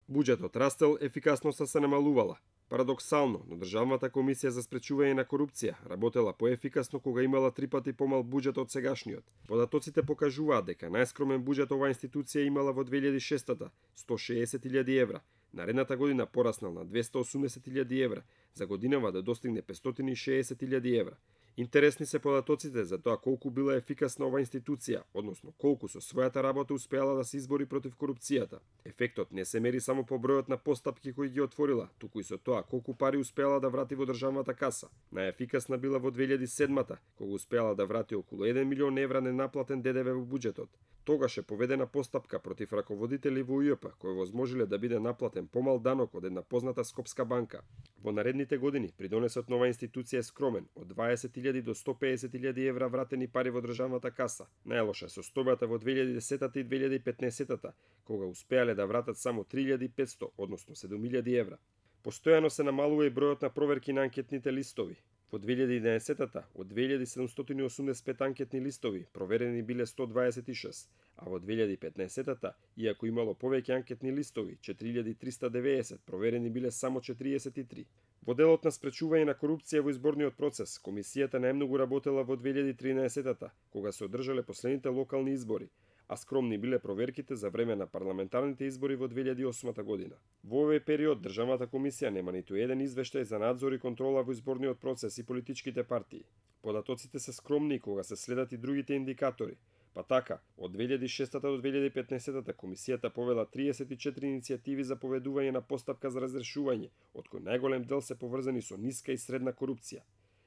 Буџетот растел, ефикасноста се намалувала. Парадоксално, но Државната комисија за спречување на корупција работела поефикасно кога имала 3 пати помал буџет од сегашниот. Податоците покажуваат дека најскромен буџет оваа институција имала во 2006 160.000 евра, наредната година пораснал на 280.000 евра, за годинава да достигне 560.000 евра. Интересни се податоците за тоа колку била ефикасна оваа институција, односно колку со својата работа успеала да се избори против корупцијата. Ефектот не се мери само по бројот на постапки кои ги отворила, туку и со тоа колку пари успеала да врати во државната каса. Најефикасна била во 2007 кога успеала да врати околу 1 милион евра ненаплатен ДДВ во буџетот. Тогаш е поведена постапка против раководители во УЈП кои возможиле да биде наплатен помал данок од една позната скопска банка. Во наредните години придонесот на оваа институција е скромен, од 20.000 до 150.000 евра вратени пари во државната каса. Најлоша е состојбата во 2010 и 2015 кога успеале да вратат само 3.500, односно 7.000 евра. Постојано се намалува и бројот на проверки на анкетните листови. Во 2011 од 2785 анкетни листови проверени биле 126, а во 2015 иако имало повеќе анкетни листови, 4390, проверени биле само 43. Во делот на спречување на корупција во изборниот процес, комисијата најмногу работела во 2013 кога се одржале последните локални избори, а скромни биле проверките за време на парламентарните избори во 2008 година. Во овој период Државната комисија нема ниту еден извештај за надзор и контрола во изборниот процес и политичките партии. Податоците се скромни кога се следат и другите индикатори. Па така, од 2006 до 2015 комисијата повела 34 иницијативи за поведување на постапка за разрешување, од кои најголем дел се поврзани со ниска и средна корупција.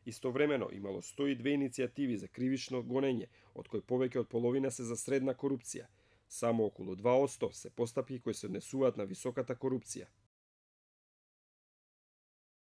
Истовремено имало 102 иницијативи за кривично гонење, од кои повеќе од половина се за средна корупција. Само околу 2% се постапки кои се однесуваат на високата корупција.